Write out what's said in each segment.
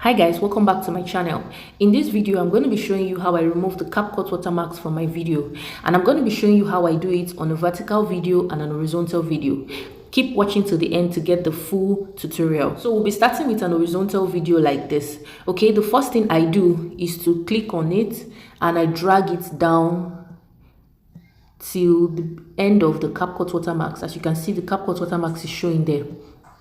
Hi guys, welcome back to my channel. In this video, I'm going to be showing you how I remove the CAPCUT watermarks from my video, and I'm going to be showing you how I do it on a vertical video and an horizontal video. Keep watching to the end to get the full tutorial. So we'll be starting with an horizontal video like this. Okay, the first thing I do is to click on it and I drag it down till the end of the CAPCUT watermarks. As you can see, the CAPCUT watermarks is showing there.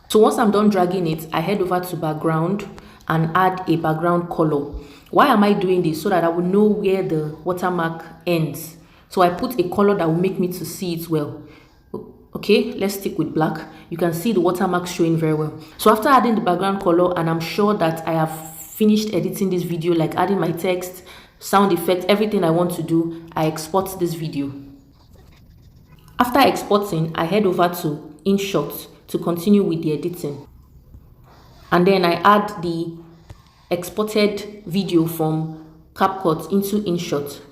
So once I'm done dragging it, I head over to background and add a background color. Why am I doing this? So that I will know where the watermark ends. So I put a color that will make me to see it well. Okay, let's stick with black. You can see the watermark showing very well. So after adding the background color, and I'm sure that I have finished editing this video, like adding my text, sound effects, everything I want to do, I export this video. After exporting, I head over to InShot to continue with the editing. And then I add the exported video from CAPCUT into InShot.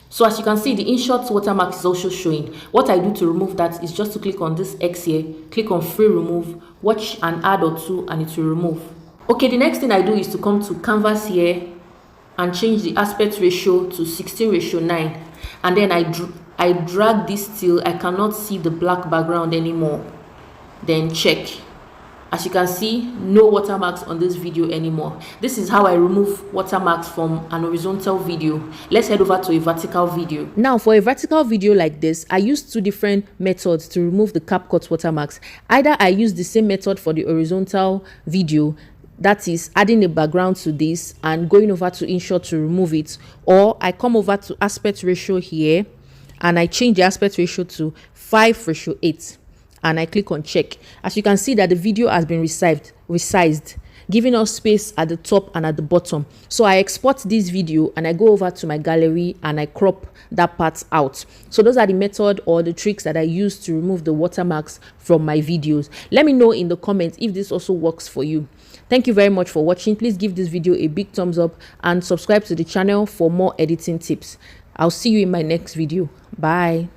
So as you can see, the InShot watermark is also showing. What I do to remove that is just to click on this X here, click on free remove, watch an ad or two, and it will remove. Okay, the next thing I do is to come to canvas here and change the aspect ratio to 16:9. And then I drag this till I cannot see the black background anymore. Then check. As you can see, no watermarks on this video anymore. This is how I remove watermarks from an horizontal video. Let's head over to a vertical video. Now, for a vertical video like this, I use two different methods to remove the CAPCUT watermarks. Either I use the same method for the horizontal video, that is adding a background to this and going over to InShot to remove it, or I come over to aspect ratio here and I change the aspect ratio to 5:8. And I click on check. As you can see that the video has been resized, giving us space at the top and at the bottom. So I export this video and I go over to my gallery and I crop that part out. So those are the method or the tricks that I use to remove the watermarks from my videos. Let me know in the comments if this also works for you. Thank you very much for watching. Please give this video a big thumbs up and subscribe to the channel for more editing tips. I'll see you in my next video. Bye.